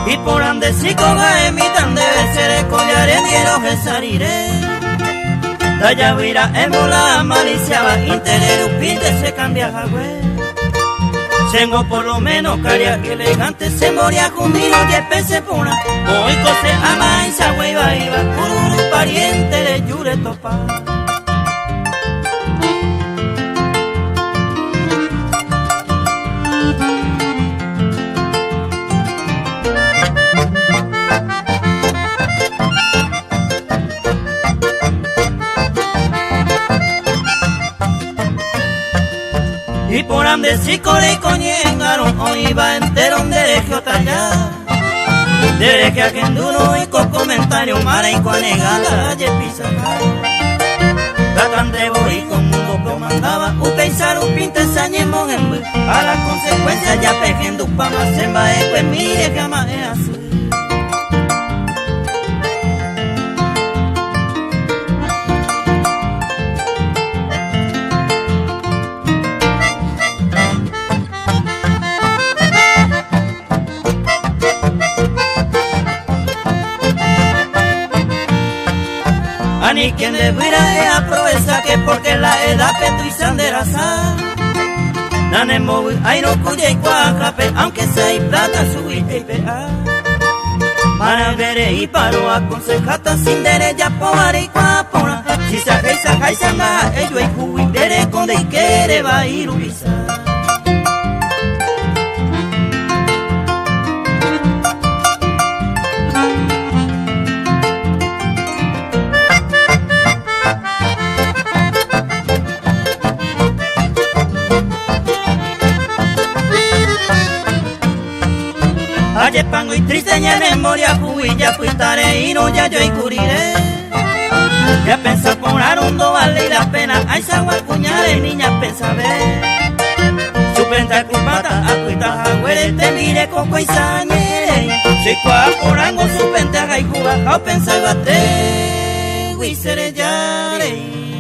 Y por ande si coga emitan debe ser el collare quiero que saliré. Daya vira emola maliciaba interero pinte se cambia jagüe. Tengo por lo menos caria que elegante se moría conmigo y pese puna. Hoy cose ama y se iba iba un pariente de yure topa. Y por ande si core coñengaron o iba entero donde dejó tallar. Desde que aquel duro y con comentarios mara y conegada y pisar. Tratan de y con mundo comandaba un pensar un pinte sañemos en a la consecuencia ya pejendo pa más en bae pues mire que ama es así. Ni quien debiera aprovechar que porque la edad petu y sanderasa. Nane móvil, ay no cuya y cuajape, aunque sea y plata subite y pea. Para ver y paro aconsejata sin derecha pobre y cuapona. Si saca y samba, ello y cuy, dere conde y quiere va a ir ubisa. Ayer pango y triste en memoria ya fuitare y no ya yo y curiré. Ya pensar por arundo vale la pena, ay sagua cuñare niña pensa ver. Su penta culpata acuita jagüere te mire coco y sañere. Si cua por ango su penta y juga, au pensa bate, huisere yare.